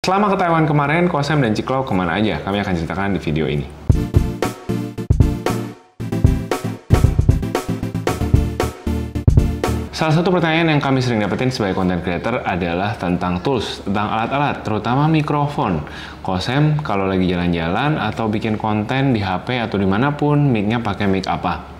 Selama ke Taiwan kemarin, Ko Sam dan Ciklo kemana aja? Kami akan ceritakan di video ini. Salah satu pertanyaan yang kami sering dapetin sebagai content creator adalah tentang tools, tentang alat-alat, terutama mikrofon. Ko Sam kalau lagi jalan-jalan atau bikin konten di HP atau dimanapun, mic-nya pakai mic apa?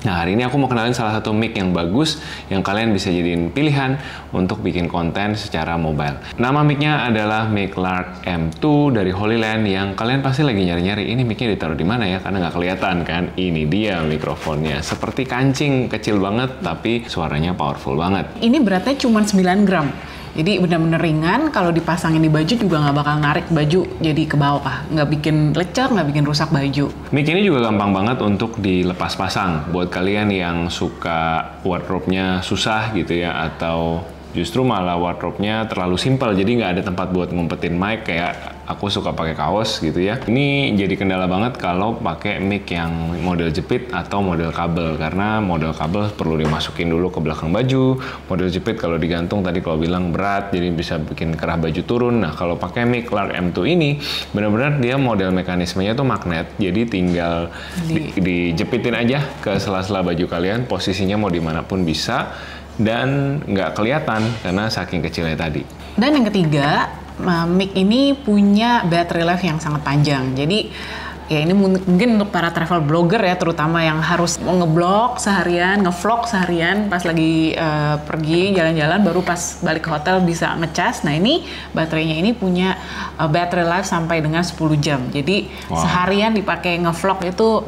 Nah, hari ini aku mau kenalin salah satu mic yang bagus yang kalian bisa jadiin pilihan untuk bikin konten secara mobile. Nama mic-nya adalah mic Lark M2 dari HoloLens yang kalian pasti lagi nyari-nyari ini mic-nya ditaruh di mana ya, karena nggak kelihatan kan. Ini dia mikrofonnya. Seperti kancing, kecil banget tapi suaranya powerful banget. Ini beratnya cuma 9 gram. Jadi benar-benar ringan, kalau dipasangin di baju juga nggak bakal narik baju jadi ke bawah, nggak bikin lecek, nggak bikin rusak baju. Mic ini juga gampang banget untuk dilepas pasang. Buat kalian yang suka wardrobe-nya susah gitu ya, atau justru malah wardrobe-nya terlalu simpel, jadi nggak ada tempat buat ngumpetin mic kayak aku suka pakai kaos gitu ya. Ini jadi kendala banget kalau pakai mic yang model jepit atau model kabel, karena model kabel perlu dimasukin dulu ke belakang baju. Model jepit kalau digantung tadi kalau bilang berat, jadi bisa bikin kerah baju turun. Nah, kalau pakai mic Lark M2 ini benar-benar dia model mekanismenya tuh magnet, jadi tinggal dijepitin aja ke sela-sela baju kalian, posisinya mau dimanapun bisa. Dan nggak kelihatan karena saking kecilnya tadi. Dan yang ketiga, mic ini punya battery life yang sangat panjang. Jadi ya ini mungkin untuk para travel blogger ya, terutama yang harus ngeblog seharian, ngevlog seharian, pas lagi pergi jalan-jalan baru pas balik ke hotel bisa ngecas. Nah, ini baterainya ini punya battery life sampai dengan 10 jam. Jadi seharian dipakai ngevlog itu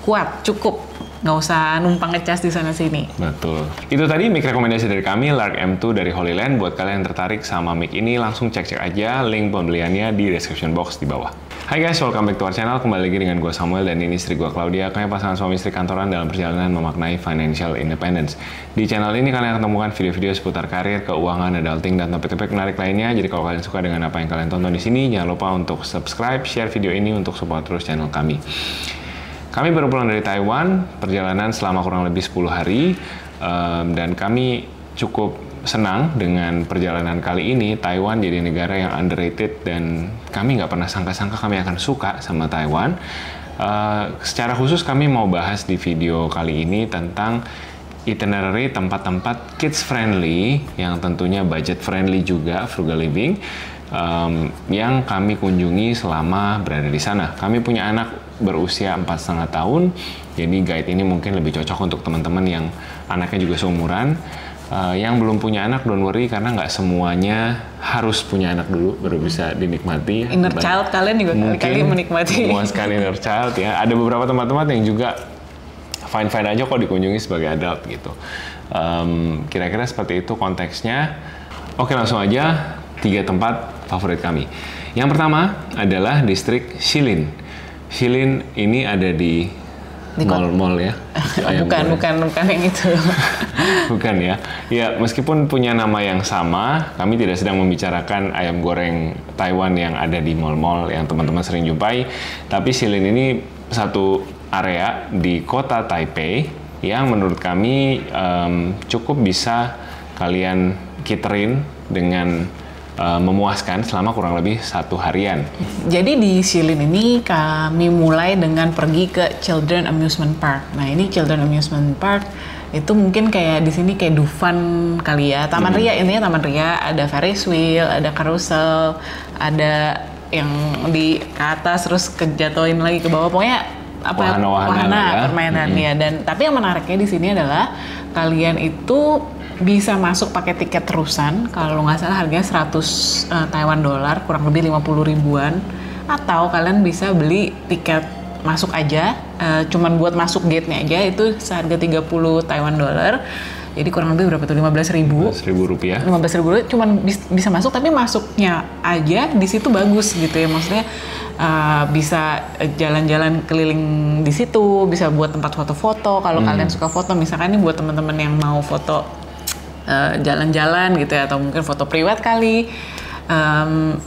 kuat, cukup. Nggak usah numpang ngecas di sana-sini. Betul. Itu tadi mic rekomendasi dari kami, Lark M2 dari HoloLens. Buat kalian yang tertarik sama mic ini, langsung cek-cek aja link pembeliannya di description box di bawah. Hai guys, welcome back to our channel. Kembali lagi dengan gue Samuel dan ini istri gue Claudia. Kami pasangan suami istri kantoran dalam perjalanan memaknai financial independence. Di channel ini kalian akan temukan video-video seputar karir, keuangan, adulting, dan topik-topik menarik lainnya. Jadi kalau kalian suka dengan apa yang kalian tonton di sini, jangan lupa untuk subscribe, share video ini untuk support terus channel kami. Kami baru pulang dari Taiwan, perjalanan selama kurang lebih 10 hari, dan kami cukup senang dengan perjalanan kali ini. Taiwan jadi negara yang underrated dan kami nggak pernah sangka-sangka kami akan suka sama Taiwan. Secara khusus kami mau bahas di video kali ini tentang itinerary tempat-tempat kids friendly, yang tentunya budget friendly juga, frugal living, yang kami kunjungi selama berada di sana. Kami punya anak berusia 4,5 tahun, jadi guide ini mungkin lebih cocok untuk teman-teman yang anaknya juga seumuran. Yang belum punya anak, don't worry, karena nggak semuanya harus punya anak dulu baru bisa dinikmati. Inner child kalian juga kali-kali menikmati. Memuaskan inner child ya. Ada beberapa tempat-tempat yang juga fine-fine aja kok dikunjungi sebagai adult gitu. Kira-kira seperti itu konteksnya. Oke, langsung aja 3 tempat favorit kami. Yang pertama adalah distrik Shilin. Shilin ini ada di mall-mall ya. Bukan yang itu. Bukan ya. Ya, meskipun punya nama yang sama, kami tidak sedang membicarakan ayam goreng Taiwan yang ada di mall-mall yang teman-teman sering jumpai. Tapi Shilin ini satu area di kota Taipei yang menurut kami cukup bisa kalian kiterin dengan memuaskan selama kurang lebih 1 harian. Jadi di Shilin ini kami mulai dengan pergi ke Children Amusement Park. Nah, ini Children Amusement Park itu mungkin kayak di sini kayak Dufan kali ya. Taman Ria, intinya Taman Ria, ada Ferris wheel, ada carousel, ada yang di ke atas terus kejatuhin lagi ke bawah. Pokoknya apa wahana permainan ya. Dan tapi yang menariknya di sini adalah kalian itu bisa masuk pakai tiket terusan, kalau nggak salah harganya 100 Taiwan dolar, kurang lebih 50 ribuan. Atau kalian bisa beli tiket masuk aja, cuman buat masuk gate-nya aja, itu seharga 30 Taiwan dolar. Jadi kurang lebih berapa tuh? 15.000 rupiah. 15.000 rupiah, cuman bisa masuk, tapi masuknya aja di situ bagus gitu ya. Maksudnya bisa jalan-jalan keliling di situ, bisa buat tempat foto-foto. Kalau kalian suka foto, misalkan ini buat teman-teman yang mau foto jalan-jalan gitu ya, atau mungkin foto priwet kali.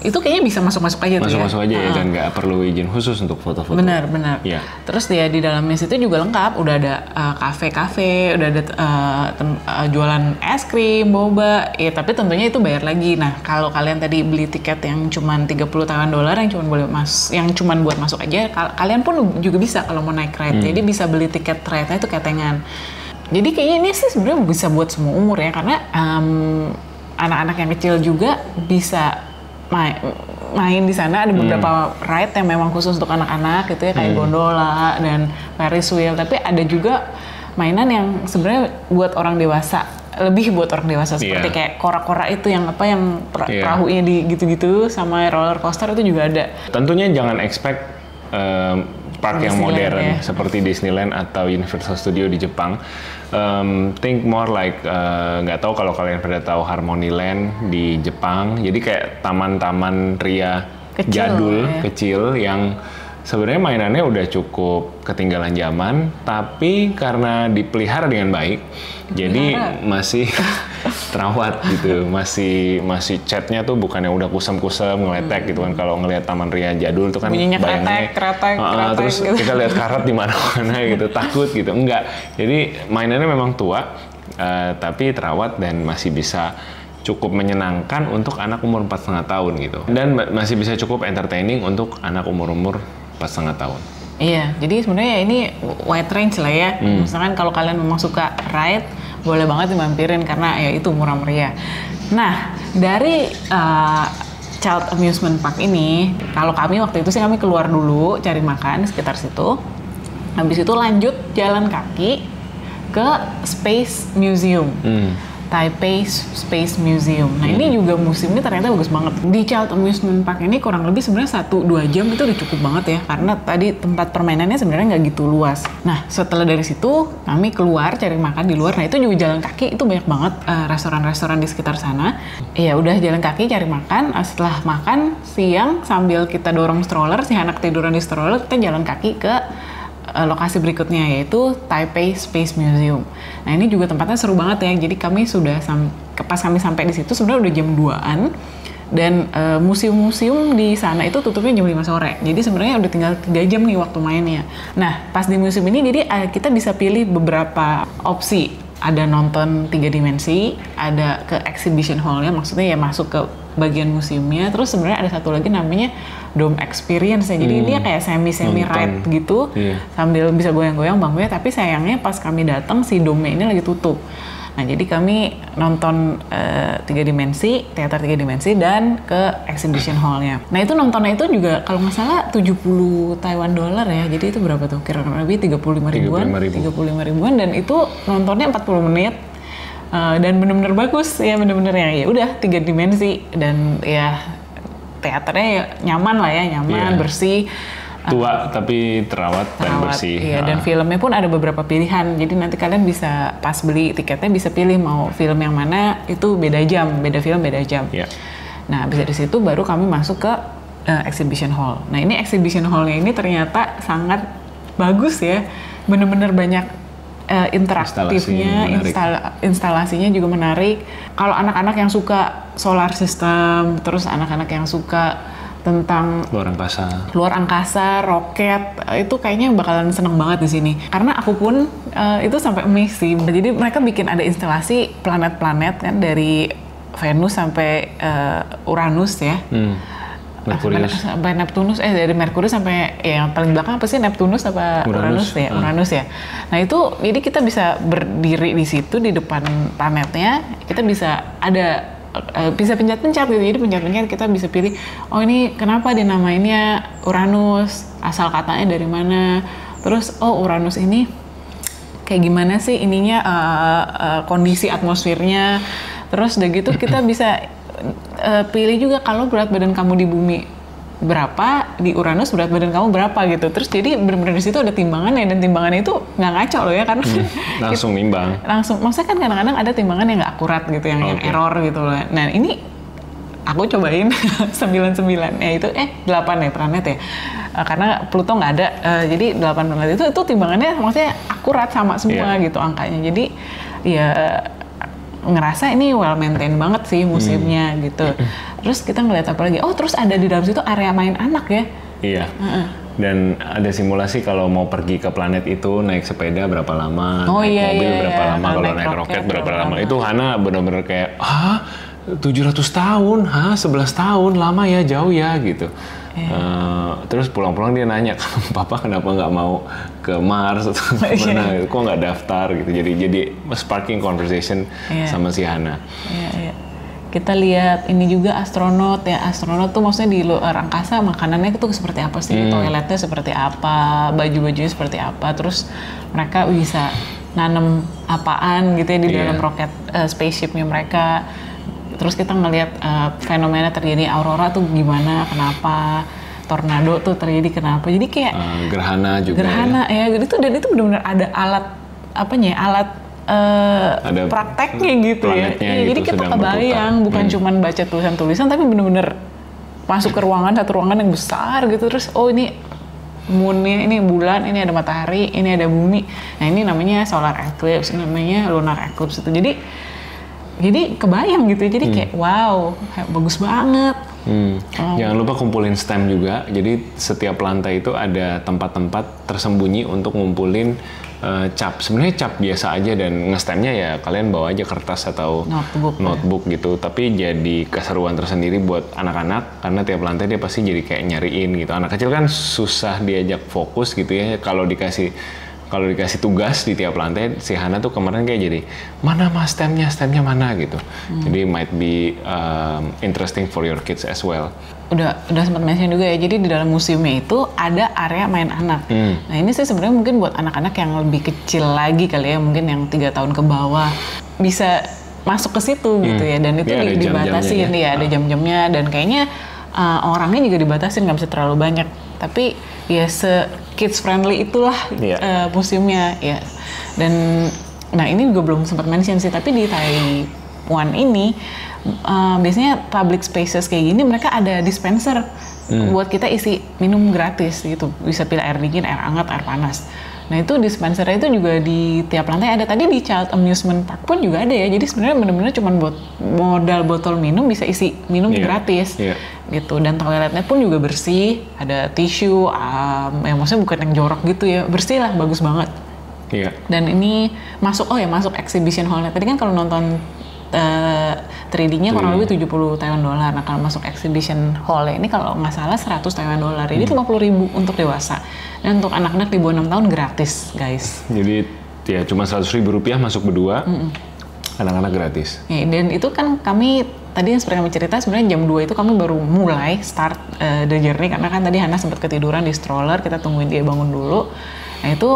Itu kayaknya bisa masuk-masuk aja tuh ya. Masuk-masuk aja ya, dan nggak perlu izin khusus untuk foto-foto. Benar. Iya. Terus dia di dalamnya situ juga lengkap, udah ada kafe-kafe, udah ada jualan es krim, boba. Ya tapi tentunya itu bayar lagi. Nah, kalau kalian tadi beli tiket yang cuman 30 Taiwan dolar yang cuman buat masuk aja, kalian pun juga bisa kalau mau naik ride. Jadi bisa beli tiket ride-nya itu ketengan. Jadi kayaknya ini sih sebenarnya bisa buat semua umur ya, karena anak-anak yang kecil juga bisa main di sana. Ada beberapa ride yang memang khusus untuk anak-anak gitu ya, kayak gondola dan Ferris wheel. Tapi ada juga mainan yang sebenarnya buat orang dewasa, lebih buat orang dewasa, seperti kayak kora-kora itu yang perahunya di gitu-gitu, sama roller coaster itu juga ada. Tentunya jangan expect park yang modern seperti Disneyland atau Universal Studio di Jepang. Think more like nggak tahu kalau kalian pernah tahu Harmonyland di Jepang. Jadi kayak taman-taman ria kecil yang sebenarnya mainannya udah cukup ketinggalan zaman, tapi karena dipelihara dengan baik, jadi masih terawat gitu, masih catnya tuh bukan yang udah kusam-kusam ngeletek gitu kan. Kalau ngelihat taman ria jadul tuh kan bunyinya bayangannya kretek terus gitu. Kita lihat karat di mana-mana gitu, takut gitu. Enggak, jadi mainannya memang tua, tapi terawat dan masih bisa cukup menyenangkan untuk anak umur 4,5 tahun gitu, dan masih bisa cukup entertaining untuk anak umur 4,5 tahun. Iya, jadi sebenarnya ini wide range lah ya. Misalkan kalau kalian memang suka ride, boleh banget dimampirin karena ya itu murah meriah. Nah, dari Child Amusement Park ini, kalau kami waktu itu sih kami keluar dulu cari makan di sekitar situ. Habis itu lanjut jalan kaki ke Space Museum. Taipei Space Museum. Nah ini juga museumnya ternyata bagus banget. Di Child Amusement Park ini kurang lebih sebenarnya 1-2 jam itu udah cukup banget ya. Karena tadi tempat permainannya sebenarnya nggak gitu luas. Nah setelah dari situ kami keluar cari makan di luar. Nah itu juga jalan kaki, itu banyak banget restoran-restoran di sekitar sana. Ya udah jalan kaki cari makan. Setelah makan siang sambil kita dorong stroller, si anak tiduran di stroller, kita jalan kaki ke lokasi berikutnya, yaitu Taipei Space Museum. Nah ini juga tempatnya seru banget ya. Jadi kami sudah pas kami sampai di situ sebenarnya udah jam 2-an, dan museum-museum di sana itu tutupnya jam 5 sore. Jadi sebenarnya udah tinggal 3 jam nih waktu mainnya. Nah pas di museum ini jadi kita bisa pilih beberapa opsi. Ada nonton 3 dimensi, ada ke exhibition hall-nya, maksudnya ya masuk ke bagian museumnya. Terus sebenarnya ada satu lagi namanya Dome Experience ya. Jadi dia kayak semi ride gitu, sambil bisa goyang-goyang bangkunya. Tapi sayangnya pas kami datang si dome ini lagi tutup. Nah jadi kami nonton 3 dimensi, teater 3 dimensi, dan ke exhibition hall-nya. Nah itu nontonnya itu juga kalau nggak salah 70 Taiwan dolar ya. Jadi itu berapa tuh? Kira-kira lebih 35 ribuan, dan itu nontonnya 40 menit. Dan bener-bener bagus ya, bener-bener ya udah 3 dimensi, dan ya teaternya ya nyaman lah ya, bersih. Tua tapi terawat dan bersih. Iya, dan filmnya pun ada beberapa pilihan. Jadi nanti kalian bisa pas beli tiketnya bisa pilih mau film yang mana, itu beda film beda jam. Yeah. Nah, habis dari situ baru kami masuk ke exhibition hall. Nah, ini exhibition hall-nya ini ternyata sangat bagus ya. Bener-bener banyak interaktifnya, instalasinya juga menarik. Kalau anak-anak yang suka solar system, terus anak-anak yang suka tentang luar angkasa, roket, itu kayaknya bakalan seneng banget di sini. Karena aku pun itu sampai amazed sih. Jadi mereka bikin ada instalasi planet-planet kan, dari Venus sampai Uranus ya. Sampai Neptunus, dari Merkurius sampai yang paling belakang apa sih, Neptunus apa Uranus ya? Uranus ya. Nah itu jadi kita bisa berdiri di situ di depan planetnya, kita bisa bisa pencet-pencet gitu. Jadi pencet-pencet kita bisa pilih, oh ini kenapa dinamainnya Uranus, asal katanya dari mana, terus oh Uranus ini kayak gimana sih ininya, kondisi atmosfernya. Terus udah gitu kita bisa pilih juga kalau berat badan kamu di bumi berapa, di Uranus berat badan kamu berapa gitu. Terus jadi benar-benar di situ ada timbangannya, dan timbangannya itu nggak ngaco loh ya, karena langsung nimbang. Maksudnya kan kadang-kadang ada timbangan yang nggak akurat gitu, yang error gitu loh. Nah ini aku cobain 99 ya itu 8 ya planet ya. Karena Pluto nggak ada, jadi 8 planet itu timbangannya maksudnya akurat sama semua gitu angkanya. Jadi ya ngerasa ini well maintained banget sih museumnya gitu. Terus kita ngeliat apa lagi? Oh terus ada di dalam situ area main anak ya? Iya. Dan ada simulasi kalau mau pergi ke planet itu naik sepeda berapa lama, naik mobil berapa lama, kalau naik roket berapa lama. Itu Hana benar-benar kayak 700 tahun, 11 tahun, lama ya, jauh ya gitu. Terus pulang-pulang dia nanya, Papa kenapa nggak mau ke Mars atau mana, kok nggak daftar gitu. Jadi sparking conversation sama si Hana. Kita lihat ini juga astronot ya. Astronot tuh maksudnya di luar angkasa makanannya itu seperti apa sih, toiletnya seperti apa, baju-bajunya seperti apa. Terus mereka bisa nanam apaan gitu ya di dalam roket spaceshipnya mereka. Terus kita ngelihat fenomena terjadi aurora tuh gimana, kenapa, tornado tuh terjadi kenapa. Jadi kayak gerhana juga. Gerhana ya, gitu. Dan itu benar-benar ada alat alat ada prakteknya gitu ya. Gitu, jadi kita kebayang bukan cuman baca tulisan-tulisan, tapi benar-benar masuk ke satu ruangan yang besar gitu. Terus ini moonnya, ini bulan, ini ada matahari, ini ada bumi. Nah ini namanya solar eclipse, ini namanya lunar eclipse itu. Jadi kebayang gitu. Jadi kayak wow, bagus banget. Jangan lupa kumpulin stem juga. Jadi setiap lantai itu ada tempat-tempat tersembunyi untuk ngumpulin cap. Sebenarnya cap biasa aja, dan ngestemnya ya kalian bawa aja kertas atau notebook gitu. Tapi jadi keseruan tersendiri buat anak-anak, karena tiap lantai dia pasti jadi kayak nyariin gitu. Anak kecil kan susah diajak fokus gitu ya. Kalau dikasih tugas di tiap lantai, si Hana tuh kemarin kayak jadi mana mas stemnya mana gitu. Jadi might be interesting for your kids as well. Udah sempat mention juga ya, jadi di dalam museumnya itu ada area main anak. Nah ini sih sebenarnya mungkin buat anak-anak yang lebih kecil lagi kali ya, mungkin yang 3 tahun ke bawah bisa masuk ke situ gitu ya. Dan itu dibatasin ya, ada jam-jamnya, dan kayaknya orangnya juga dibatasin, nggak bisa terlalu banyak. Tapi ya kids friendly itulah museumnya ya. Dan nah ini juga belum sempat mention sih, tapi di Taiwan ini biasanya public spaces kayak gini mereka ada dispenser buat kita isi minum gratis gitu. Bisa pilih air dingin, air hangat, air panas. Nah itu dispenser itu juga di tiap lantai ada. Tadi di Child Amusement Park pun juga ada ya. Jadi sebenarnya benar-benar cuma buat modal botol minum bisa isi minum gratis gitu. Dan toiletnya pun juga bersih, ada tisu, yang maksudnya bukan yang jorok gitu ya, bersih lah, bagus banget. Dan ini masuk exhibition hall. Tadi kan kalau nonton 3D-nya kurang lebih 70 Taiwan dollar. Nah kalau masuk exhibition hall ini kalau nggak salah 100 Taiwan dollar. Jadi 50.000 untuk dewasa. Dan untuk anak-anak di bawah 6 tahun gratis, guys. Jadi ya cuma 100.000 rupiah masuk berdua, anak-anak gratis. Ya, dan itu kan kami tadi yang seperti kami cerita, sebenarnya jam 2 itu kami baru mulai start the journey, karena kan tadi Hana sempat ketiduran di stroller, kita tungguin dia bangun dulu. Nah itu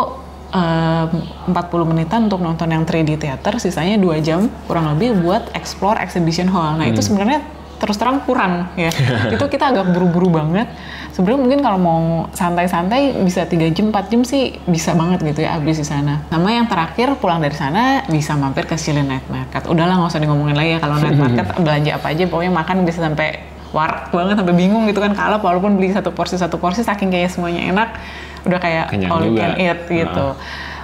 40 menitan untuk nonton yang 3D theater, sisanya 2 jam kurang lebih buat explore exhibition hall. Nah itu sebenarnya terus terang kurang ya. Itu kita agak buru-buru banget. Sebenarnya mungkin kalau mau santai-santai bisa 3 jam, 4 jam sih bisa banget gitu ya habis di sana. Nama yang terakhir pulang dari sana bisa mampir ke Shilin Night Market. Udahlah nggak usah ngomongin lagi ya, kalau Night Market belanja apa aja, pokoknya makan bisa sampai warak banget, sampai bingung gitu kan kalap, walaupun beli satu porsi saking kayak semuanya enak, udah kayak kenyang all you juga. can eat gitu.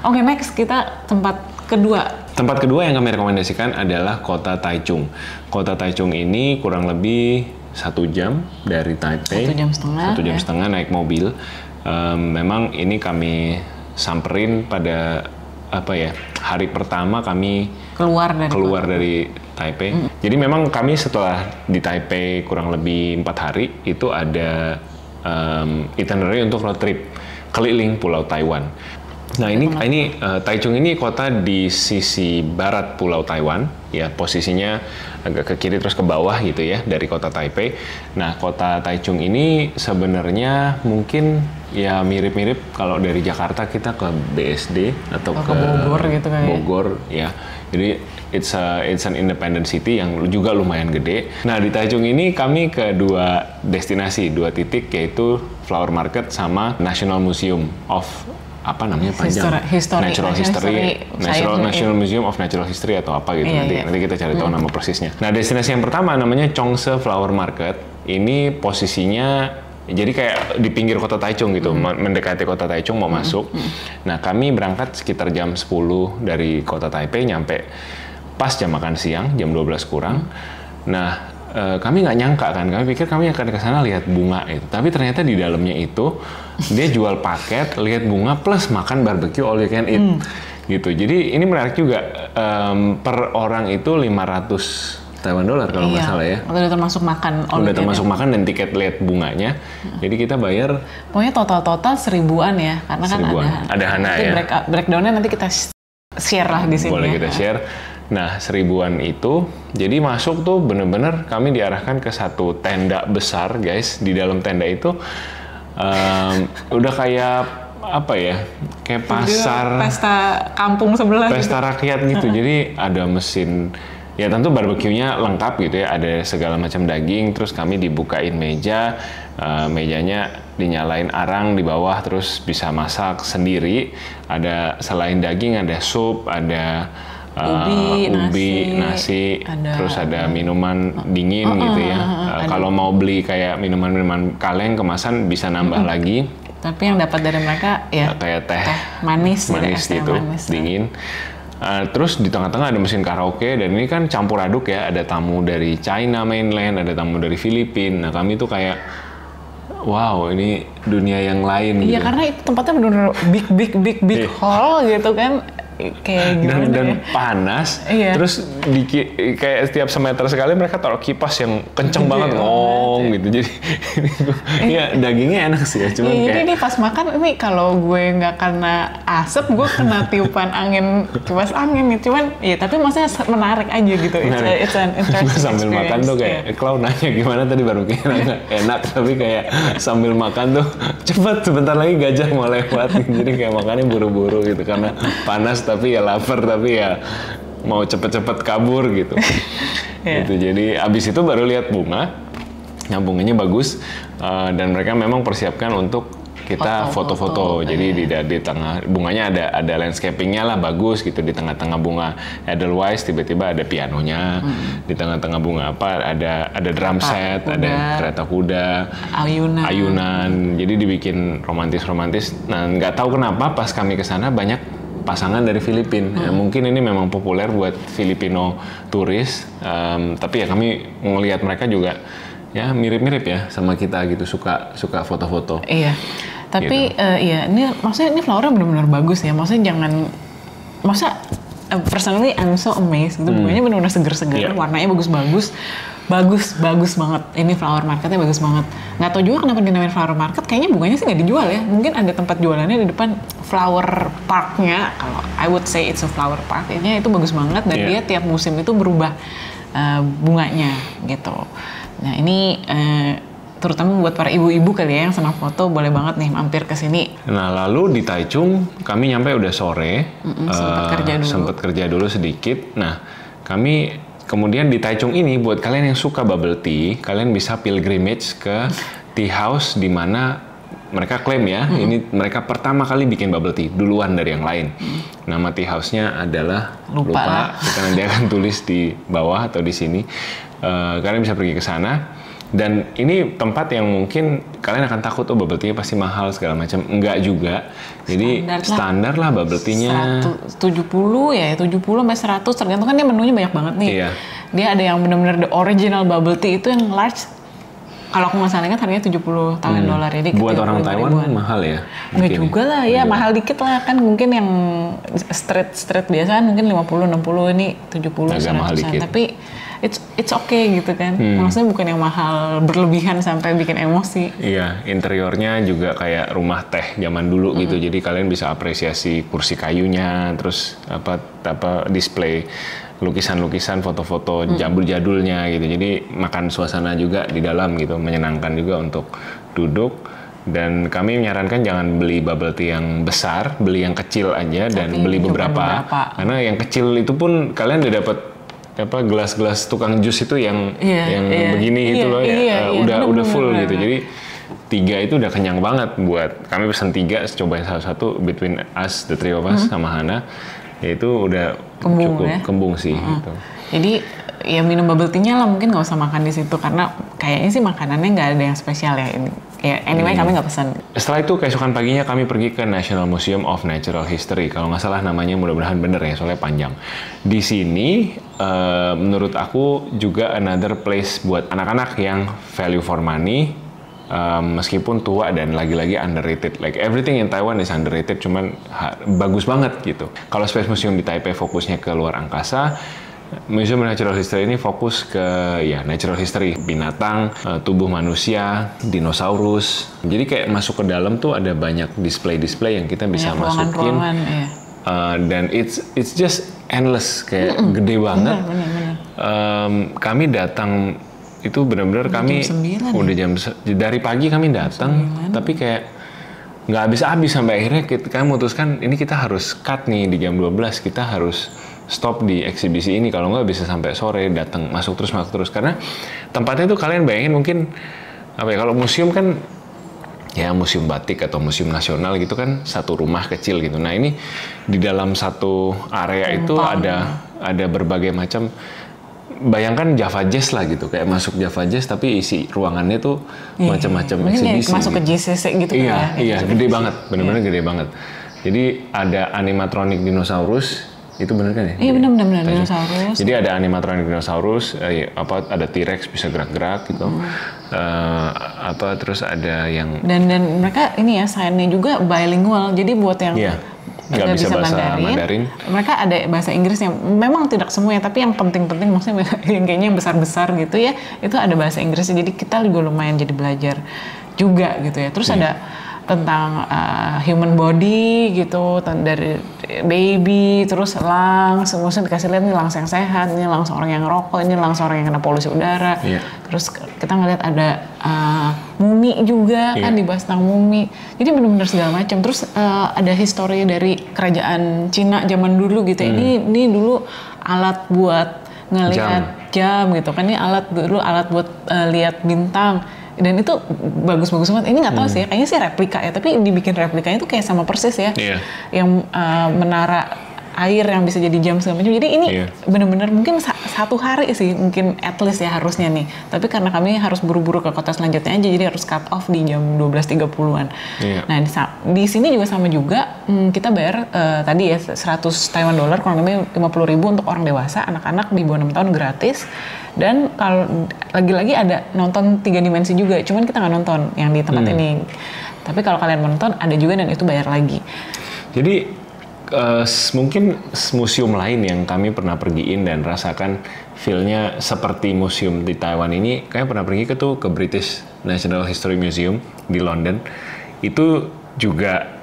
Oke, next kita tempat kedua. Tempat kedua yang kami rekomendasikan adalah kota Taichung. Kota Taichung ini kurang lebih 1 jam dari Taipei. 1 jam setengah. 1 jam setengah naik mobil. Memang ini kami samperin pada hari pertama kami keluar dari Taipei. Jadi memang kami setelah di Taipei kurang lebih 4 hari itu ada itinerary untuk road trip keliling Pulau Taiwan. Nah ini Taichung ini kota di sisi barat Pulau Taiwan, ya posisinya agak ke kiri terus ke bawah gitu ya dari kota Taipei. Nah kota Taichung ini sebenarnya mungkin ya mirip-mirip kalau dari Jakarta kita ke BSD atau ke Bogor gitu kan ya. Bogor ya. Jadi it's an independent city yang juga lumayan gede. Nah di Taichung ini kami ke 2 destinasi, 2 titik, yaitu Flower Market sama National Museum of National Museum of Natural History atau apa gitu. Nanti kita cari tahu nama persisnya. Nah destinasi yang pertama namanya Chongse Flower Market. Ini posisinya jadi kayak di pinggir kota Taichung gitu, mendekati kota Taichung mau masuk. Nah kami berangkat sekitar jam 10 dari kota Taipei, nyampe pas jam makan siang, jam 12 kurang. Nah, kami nggak nyangka kan, kami pikir kami akan ke sana lihat bunga itu. Tapi ternyata di dalamnya itu dia jual paket lihat bunga plus makan barbecue all you can eat. Gitu. Jadi ini menarik juga, per orang itu 500 Taiwan dollar kalau nggak salah ya. Udah termasuk makan. Udah termasuk makan dan tiket lihat bunganya. Jadi kita bayar. Pokoknya total 1000-an ya, karena kan ada Hana ya. Breakdownnya nanti kita share lah di sini. Boleh kita share. Nah 1000-an itu, jadi masuk tuh bener-bener kami diarahkan ke satu tenda besar guys. Di dalam tenda itu udah kayak apa ya, kayak pasar, pesta kampung sebelah, pesta gitu. Rakyat gitu. Jadi ada mesin, ya tentu barbeque-nya lengkap gitu ya, ada segala macam daging. Terus kami dibukain meja, mejanya dinyalain arang di bawah, terus bisa masak sendiri. Ada selain daging ada sup, ada ubi, nasi, terus ada minuman dingin gitu ya. Kalau mau beli kayak minuman kaleng kemasan bisa nambah lagi. Tapi yang dapat dari mereka ya kayak teh manis gitu, dingin. Terus di tengah-tengah ada mesin karaoke, dan ini kan campur aduk ya. Ada tamu dari China mainland, ada tamu dari Filipina. Nah kami tuh kayak wow, ini dunia yang lain. Iya, gitu. Karena itu tempatnya benar-benar big hall gitu kan. Kayak gimana dan panas, terus kayak setiap semeter sekali mereka taruh kipas yang kenceng banget ngong gitu. Jadi ya dagingnya enak sih ya, cuman kayak ini pas makan ini kalau gue nggak kena asap, gue kena tiupan angin, kipas angin nih. Cuman ya tapi maksudnya menarik aja gitu. It's an interesting gue sambil makan tuh kayak Klau nanya gimana tadi baru kira enak, tapi kayak sambil makan tuh cepet, sebentar lagi gajah mau lewat gitu. Jadi kayak makannya buru-buru gitu karena panas, tapi ya lapar, tapi ya mau cepet-cepet kabur gitu. Gitu. Jadi abis itu baru lihat bunga, yang bunganya bagus, dan mereka memang persiapkan untuk kita foto-foto. Jadi di tengah bunganya ada landscapingnya lah bagus gitu, di tengah-tengah bunga Edelweiss tiba-tiba ada pianonya, di tengah-tengah bunga ada drum set, ada kereta kuda, ayunan. Jadi dibikin romantis. Nah nggak tahu kenapa pas kami kesana banyak pasangan dari Filipina. Mungkin ini memang populer buat Filipino turis, tapi ya kami ngelihat mereka juga ya mirip-mirip ya sama kita gitu, suka foto-foto. Iya. Tapi gitu. Iya, ini maksudnya ini flowernya benar-benar bagus ya. Maksudnya personally I'm so amazed gitu. Bunganya benar-benar seger-seger, warnanya bagus banget. Ini flower marketnya bagus banget. Nggak tahu juga kenapa dinamain flower market. Kayaknya bunganya sih nggak dijual ya. Mungkin ada tempat jualannya di depan flower parknya. Kalau I would say it's a flower park. Ini itu bagus banget, dan dia tiap musim itu berubah bunganya gitu. Nah ini terutama buat para ibu-ibu kali ya yang senang foto, boleh banget nih mampir ke sini. Nah lalu di Taichung kami nyampe udah sore, sempat kerja dulu sedikit. Nah kami kemudian di Taichung ini, buat kalian yang suka bubble tea, kalian bisa pilgrimage ke tea house, di mana mereka klaim ya, ini mereka pertama kali bikin bubble tea duluan dari yang lain. Nama tea house-nya adalah lupa. Kita nanti akan tulis di bawah atau di sini. Kalian bisa pergi ke sana. Dan ini tempat yang mungkin kalian akan takut, bubble tea pasti mahal segala macam. Enggak juga. Jadi standar lah bubble tea-nya. 70 sampai 100, tergantung kan dia menunya banyak banget nih. Iya. Dia ada yang benar-benar the original bubble tea itu yang large. Kalau aku nggak salah ingat harganya 70 Taiwan dolar. Jadi buat orang Taiwan mahal ya? Nggak juga lah ya, mahal dikit lah kan. Mungkin yang street biasa kan mungkin 50-60, ini 70 100-an. Tapi it's okay gitu kan. Maksudnya bukan yang mahal berlebihan sampai bikin emosi. Iya, interiornya juga kayak rumah teh zaman dulu gitu. Jadi kalian bisa apresiasi kursi kayunya, terus apa display lukisan-lukisan, foto-foto jadulnya gitu. Jadi makan suasana juga di dalam gitu, menyenangkan juga untuk duduk. Dan kami menyarankan jangan beli bubble tea yang besar, beli yang kecil aja dan beli beberapa. Karena yang kecil itu pun kalian udah dapat gelas-gelas tukang jus itu yang begini gitu loh ya, udah full gitu. Jadi 3 itu udah kenyang banget buat kami. Pesan 3, cobain satu between us, the three of us sama Hana. Ya itu udah cukup kembung sih. Gitu. Jadi ya minum bubble tea-nya lah, mungkin nggak usah makan di situ karena kayaknya sih makanannya nggak ada yang spesial ya. Ini Ya, anyway kami nggak pesan. Setelah itu keesokan paginya kami pergi ke National Museum of Natural History. Kalau nggak salah namanya, mudah-mudahan bener ya, soalnya panjang. Di sini menurut aku juga another place buat anak-anak yang value for money, meskipun tua dan lagi-lagi underrated. Like everything in Taiwan is underrated, cuman bagus banget gitu. Kalau Space Museum di Taipei fokusnya ke luar angkasa, Museum of Natural History ini fokus ke natural history, binatang, tubuh manusia, dinosaurus. Jadi kayak masuk ke dalam tuh ada banyak display-display yang kita bisa masukin. Iya. Dan it's just endless, kayak gede banget. Bener. Kami datang itu benar-benar kami udah dari pagi kami datang, tapi kayak nggak habis-habis sampai akhirnya kami memutuskan ini kita harus cut nih di jam 12, kita harus stop di eksibisi ini, kalau nggak bisa sampai sore datang masuk terus karena tempatnya tuh kalian bayangin mungkin apa ya, kalau museum kan ya museum batik atau museum nasional gitu kan satu rumah kecil gitu. Nah ini di dalam satu area itu ada berbagai macam, bayangkan Java Jazz lah gitu, kayak masuk Java Jazz tapi isi ruangannya tuh macam-macam eksibisi. Masuk ke GCC gitu kan ya. Iya, gede banget, benar-benar gede banget. Jadi ada animatronic dinosaurus. Itu benar kan ya? Iya benar dinosaurus. Jadi ada animatronic dinosaurus, ada T-Rex bisa gerak-gerak gitu. Terus ada yang dan mereka ini ya sayangnya juga bilingual. Jadi buat yang nggak bisa bahasa Mandarin, mereka ada bahasa Inggris yang memang tidak semuanya, tapi yang penting-penting maksudnya yang kayaknya yang besar-besar gitu ya, itu ada bahasa Inggrisnya. Jadi kita juga lumayan jadi belajar juga gitu ya. Terus ada tentang human body gitu, dari baby, terus lungs, maksudnya dikasih lihat nih lungs yang sehat, ini lungs orang yang rokok, ini lungs orang yang kena polusi udara. Terus kita ngeliat ada mumi juga kan, dibahas tentang mumi. Jadi benar-benar segala macam. Terus ada histori dari kerajaan Cina zaman dulu gitu. Ini dulu alat buat ngelihat jam gitu kan, ini alat buat lihat bintang. Dan itu bagus-bagus banget. Ini nggak tahu sih, kayaknya sih replika ya. Tapi dibikin replikanya tuh kayak sama persis ya. Yang menara air yang bisa jadi jam segala macam. Jadi ini benar-benar mungkin satu hari sih, mungkin at least ya harusnya nih. Tapi karena kami harus buru-buru ke kota selanjutnya aja, jadi harus cut off di jam 12.30-an. Nah di sini juga sama juga, kita bayar tadi ya 100 Taiwan dollar, kurang lebih 50.000 untuk orang dewasa, anak-anak di bawah 6 tahun gratis. Dan kalau lagi-lagi ada nonton 3 dimensi juga, cuman kita nggak nonton yang di tempat ini. Tapi kalau kalian mau nonton ada juga, dan itu bayar lagi. Jadi mungkin museum lain yang kami pernah pergiin dan rasakan feel-nya seperti museum di Taiwan ini, kami pernah pergi ke British National History Museum di London. Itu juga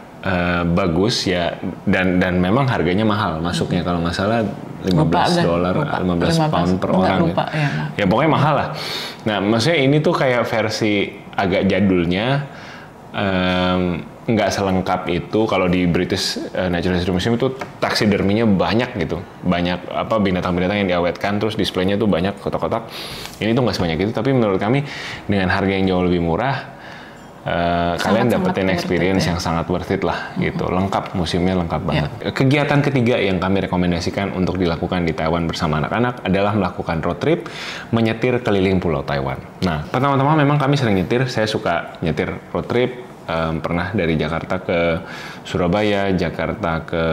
bagus ya, dan memang harganya mahal masuknya, kalau nggak salah $15, 15 pound per orang. Ya pokoknya mahal lah. Nah maksudnya ini tuh kayak versi agak jadulnya, nggak selengkap itu. Kalau di British Natural History Museum itu taksiderminya banyak gitu, banyak binatang-binatang yang diawetkan, terus displaynya tuh banyak kotak-kotak. Ini tuh nggak sebanyak itu, tapi menurut kami dengan harga yang jauh lebih murah, kalian dapetin experience yang sangat worth it lah gitu. Lengkap, museumnya lengkap banget. Kegiatan ketiga yang kami rekomendasikan untuk dilakukan di Taiwan bersama anak-anak adalah melakukan road trip, menyetir keliling pulau Taiwan. Nah, pertama-tama memang kami sering nyetir. Saya suka nyetir road trip, pernah dari Jakarta ke Surabaya, Jakarta ke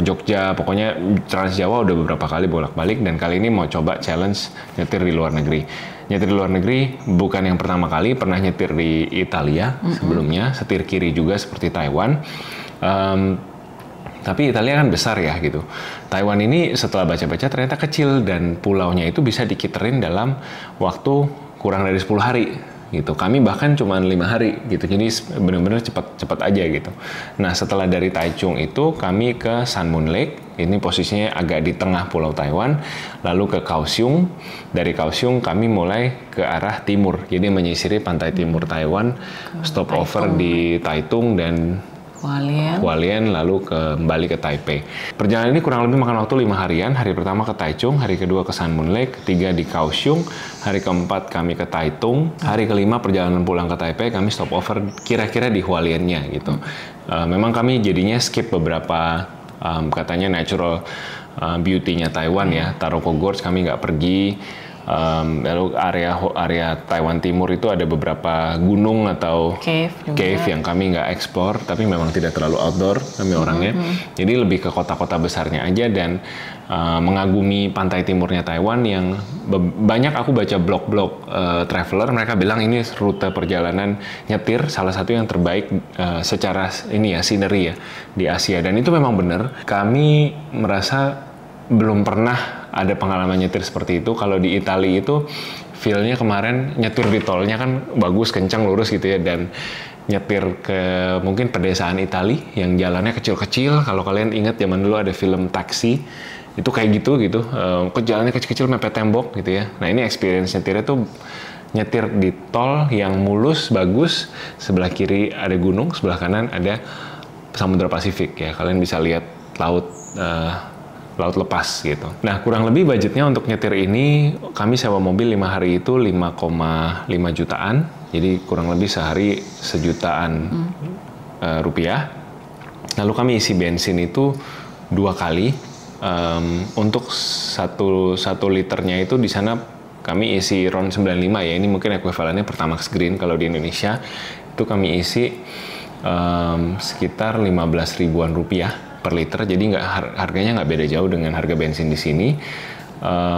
Jogja, pokoknya Trans Jawa udah beberapa kali bolak-balik, dan kali ini mau coba challenge nyetir di luar negeri. Nyetir di luar negeri bukan yang pertama kali, pernah nyetir di Italia sebelumnya, setir kiri juga seperti Taiwan. Tapi Italia kan besar ya gitu. Taiwan ini setelah baca-baca ternyata kecil, dan pulaunya itu bisa dikiterin dalam waktu kurang dari 10 hari. Gitu. Kami bahkan cuma 5 hari gitu, jadi benar-benar cepat aja gitu. Nah setelah dari Taichung itu kami ke Sun Moon Lake, ini posisinya agak di tengah pulau Taiwan, lalu ke Kaohsiung. Dari Kaohsiung kami mulai ke arah timur, jadi menyisiri pantai timur Taiwan, stopover di Taitung dan Hualien, lalu kembali ke Taipei. Perjalanan ini kurang lebih makan waktu 5 harian. Hari pertama ke Taichung, hari kedua ke Sun Moon Lake, ketiga di Kaohsiung, hari keempat kami ke Taitung, hari kelima perjalanan pulang ke Taipei, kami stopover kira-kira di Hualiennya gitu. Memang kami jadinya skip beberapa katanya natural beauty-nya Taiwan ya. Taroko Gorge kami nggak pergi, Lalu area Taiwan Timur itu ada beberapa gunung atau cave yang kami nggak explore, tapi memang tidak terlalu outdoor kami orangnya. Jadi lebih ke kota-kota besarnya aja dan mengagumi pantai timurnya Taiwan yang banyak aku baca blog-blog traveler, mereka bilang ini rute perjalanan nyetir salah satu yang terbaik secara scenery ya di Asia, dan itu memang benar. Kami merasa belum pernah ada pengalaman nyetir seperti itu. Kalau di Italia itu feel-nya kemarin nyetir di tolnya kan bagus, kencang, lurus gitu ya, dan nyetir ke mungkin pedesaan Italia yang jalannya kecil-kecil. Kalau kalian ingat zaman dulu ada film Taxi, itu kayak gitu ke jalannya kecil-kecil mepet tembok gitu ya. Nah ini experience nyetirnya tuh nyetir di tol yang mulus, bagus, sebelah kiri ada gunung, sebelah kanan ada Samudra Pasifik ya. Kalian bisa lihat laut lepas gitu. Nah, kurang lebih budgetnya untuk nyetir ini, kami sewa mobil 5 hari itu 5,5 jutaan. Jadi kurang lebih sehari 1 jutaan rupiah. Lalu kami isi bensin itu 2 kali. Untuk 1 liternya itu di sana kami isi RON 95 ya. Ini mungkin ekuivalennya Pertamax Green kalau di Indonesia. Itu kami isi sekitar 15 ribuan rupiah per liter, jadi harganya nggak beda jauh dengan harga bensin di sini.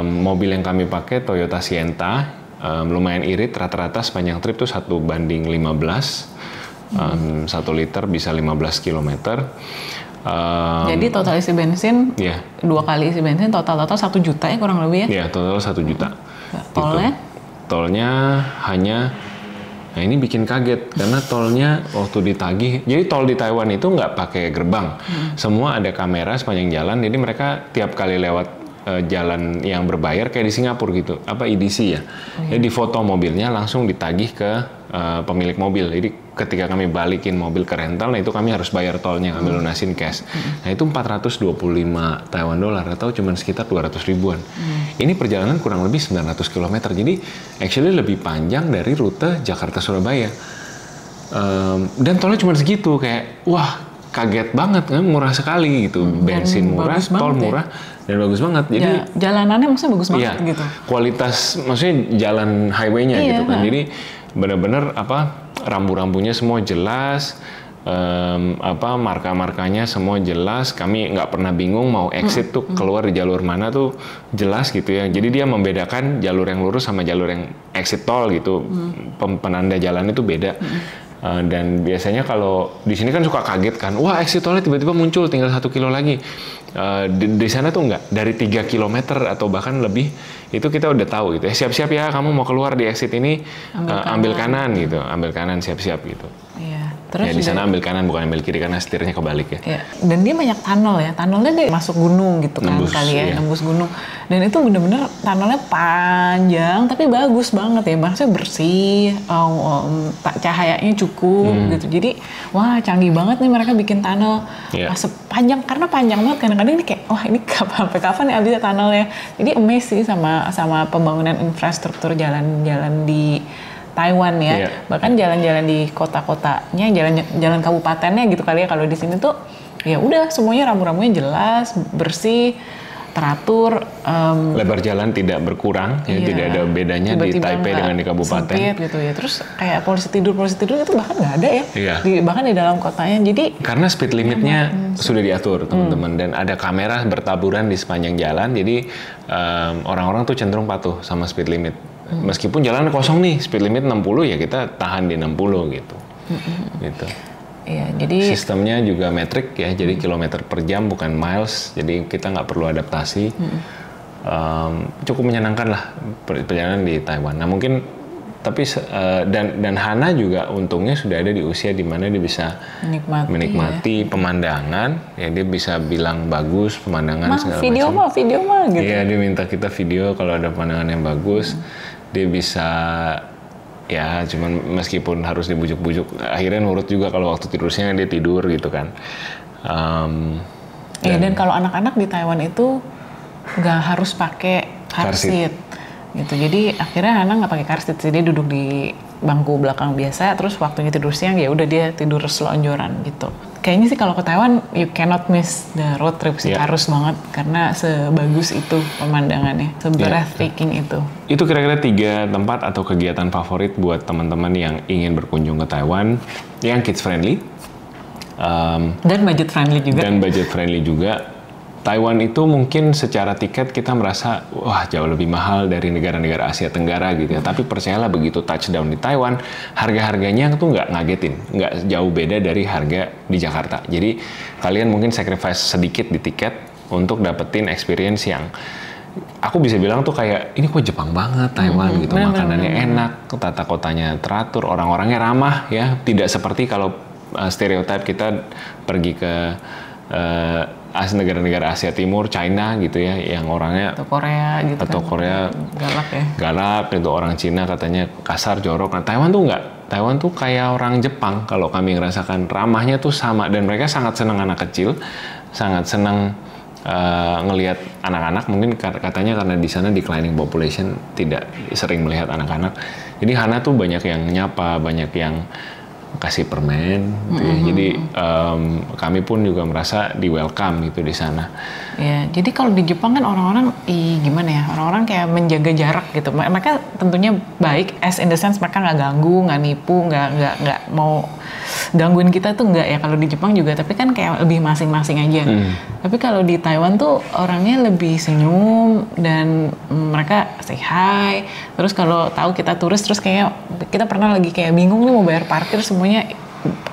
Mobil yang kami pakai Toyota Sienta, lumayan irit, rata-rata sepanjang trip tuh 1:15, 1 liter bisa 15 km. Jadi total isi bensin, 2 kali isi bensin, total 1 juta ya kurang lebih ya? Iya, total 1 juta. Tolnya? Gitu. Tolnya hanya, nah ini bikin kaget karena tolnya waktu ditagih, jadi tol di Taiwan itu nggak pakai gerbang, semua ada kamera sepanjang jalan, jadi mereka tiap kali lewat jalan yang berbayar kayak di Singapura gitu, EDC ya, jadi di foto mobilnya langsung ditagih ke pemilik mobil. Jadi ketika kami balikin mobil ke rental, nah itu kami harus bayar tolnya, kami lunasin cash. Nah itu 425 Taiwan dolar atau cuma sekitar 200 ribuan. Ini perjalanan kurang lebih 900 km, jadi actually lebih panjang dari rute Jakarta-Surabaya. Dan tolnya cuma segitu, kayak wah kaget banget kan, murah sekali gitu. Bensin murah, tol murah, dan bagus banget. Jadi ya, jalanannya maksudnya bagus banget gitu. Kualitas maksudnya jalan highway-nya gitu kan. Jadi benar-benar rambu-rambunya semua jelas, marka-markanya semua jelas. Kami nggak pernah bingung mau exit tuh keluar di jalur mana tuh jelas gitu ya. Jadi dia membedakan jalur yang lurus sama jalur yang exit tol gitu. Penanda jalan itu beda. Dan biasanya kalau di sini kan suka kaget kan, wah exit tolnya tiba-tiba muncul tinggal 1 kilo lagi. Di sana tuh enggak, dari 3 km atau bahkan lebih itu kita udah tahu gitu. Siap-siap ya kamu mau keluar di exit ini, ambil kanan gitu, ambil kanan siap-siap gitu. Iya. Terus ya di sana ambil kanan bukan ambil kiri karena setirnya kebalik ya. Iya. Dan dia banyak tunnel ya, tunnelnya dia masuk gunung gitu kan nembus gunung. Dan itu bener-bener tunnelnya panjang tapi bagus banget ya, maksudnya bersih, cahayanya cukup gitu. Jadi wah canggih banget nih mereka bikin tunnel sepanjang, karena panjang banget. Kadang-kadang ini kayak wah ini sampai kapan ya habisnya tunnelnya. Jadi amazed sih sama pembangunan infrastruktur jalan-jalan di Taiwan ya. Bahkan jalan-jalan di kota-kotanya, jalan kabupatennya gitu kali ya. Kalau di sini tuh ya udah semuanya rambu-rambunya jelas, bersih, teratur. Lebar jalan tidak berkurang, tidak ada bedanya di Taipei dengan di kabupaten. Sempit gitu ya. Terus kayak polisi tidur itu bahkan nggak ada ya. Bahkan di dalam kotanya. Jadi karena speed limitnya sudah diatur teman-teman, dan ada kamera bertaburan di sepanjang jalan. Jadi orang-orang tuh cenderung patuh sama speed limit. Meskipun jalan kosong nih, speed limit 60 ya kita tahan di 60 gitu. Gitu. Iya, jadi sistemnya juga metrik ya, jadi kilometer per jam bukan miles, jadi kita nggak perlu adaptasi. Cukup menyenangkan lah perjalanan di Taiwan. Nah mungkin tapi dan Hana juga untungnya sudah ada di usia di mana dia bisa menikmati pemandangan, ya dia bisa bilang bagus pemandangan segala macam. Video mah gitu. Iya, dia minta kita video kalau ada pemandangan yang bagus. Dia bisa ya, cuman meskipun harus dibujuk-bujuk, akhirnya nurut juga kalau waktu tidurnya dia tidur gitu kan. Dan kalau anak-anak di Taiwan itu nggak harus pakai car seat gitu. Jadi akhirnya Hana nggak pakai car seat, dia duduk di bangku belakang biasa, terus waktunya tidur siang ya udah dia tidur selonjoran gitu. Kayaknya sih kalau ke Taiwan you cannot miss the road trip sih, harus banget karena sebagus itu pemandangannya, breathtaking itu. Itu kira-kira 3 tempat atau kegiatan favorit buat teman-teman yang ingin berkunjung ke Taiwan yang kids friendly dan budget friendly juga. Taiwan itu mungkin secara tiket kita merasa wah jauh lebih mahal dari negara-negara Asia Tenggara gitu ya. Tapi percayalah begitu touchdown di Taiwan, harga-harganya tuh nggak ngagetin, nggak jauh beda dari harga di Jakarta. Jadi kalian mungkin sacrifice sedikit di tiket untuk dapetin experience yang aku bisa bilang tuh kayak ini kok Jepang banget Taiwan gitu. Makanannya enak, tata kotanya teratur, orang-orangnya ramah ya. Tidak seperti kalau stereotip kita pergi ke negara-negara Asia Timur, China gitu ya, yang orangnya atau Korea gitu atau kan. Korea galak ya. Galak itu, orang Cina katanya kasar, jorok. Nah, Taiwan tuh enggak. Taiwan tuh kayak orang Jepang kalau kami ngerasakan, ramahnya tuh sama dan mereka sangat senang anak kecil, sangat senang ngelihat anak-anak. Mungkin katanya karena di sana declining population, tidak sering melihat anak-anak. Jadi Hana tuh banyak yang nyapa, banyak yang kasih permen gitu ya. Jadi kami pun juga merasa di welcome gitu di sana. Ya, jadi kalau di Jepang kan orang-orang gimana ya? Orang-orang kayak menjaga jarak gitu. Mereka tentunya baik as in the sense mereka nggak ganggu, nggak nipu, nggak mau gangguin kita tuh nggak ya kalau di Jepang juga. Tapi kan kayak lebih masing-masing aja. Tapi kalau di Taiwan tuh orangnya lebih senyum dan mereka say hi. Terus kalau tahu kita turis, terus kayak kita pernah lagi kayak bingung nih mau bayar parkir, semuanya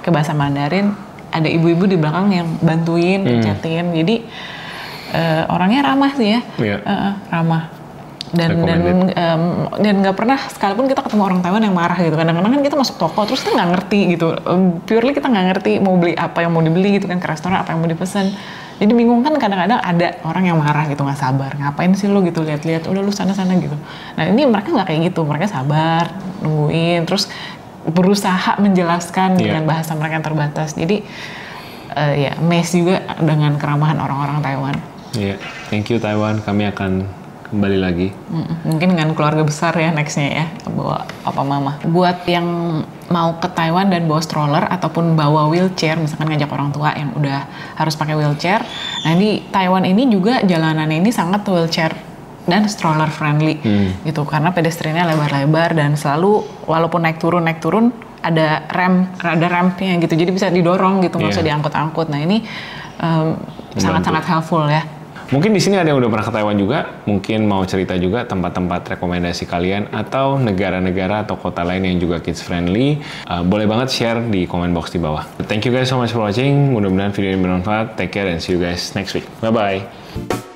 ke bahasa Mandarin, ada ibu-ibu di belakang yang bantuin, catin. Jadi orangnya ramah sih ya, ramah. Dan nggak pernah sekalipun kita ketemu orang Taiwan yang marah gitu. Kadang-kadang kan kita masuk toko terus kita nggak ngerti gitu, purely kita nggak ngerti mau beli apa yang mau dibeli gitu kan, ke restoran apa yang mau dipesan. Jadi bingung kan, kadang-kadang ada orang yang marah gitu, nggak sabar, ngapain sih lo gitu, lihat-lihat, udah lu sana-sana gitu. Nah ini mereka nggak kayak gitu, mereka sabar, nungguin, terus berusaha menjelaskan dengan bahasa mereka yang terbatas. Jadi ya amazed juga dengan keramahan orang-orang Taiwan. Iya, thank you Taiwan, kami akan kembali lagi. Mungkin dengan keluarga besar ya nextnya ya, bawa papa mama. Buat yang mau ke Taiwan dan bawa stroller ataupun bawa wheelchair, misalkan ngajak orang tua yang udah harus pakai wheelchair. Nah di Taiwan ini juga jalanannya ini sangat wheelchair dan stroller friendly gitu, karena pedestriannya lebar-lebar dan selalu walaupun naik turun ada rampnya gitu, jadi bisa didorong gitu, nggak usah diangkut-angkut. Nah ini sangat-sangat helpful ya. Mungkin di sini ada yang udah pernah ke Taiwan juga, mungkin mau cerita juga tempat-tempat rekomendasi kalian atau negara-negara atau kota lain yang juga kids friendly. Boleh banget share di comment box di bawah. Thank you guys so much for watching. Mudah-mudahan video ini bermanfaat. Take care and see you guys next week. Bye bye.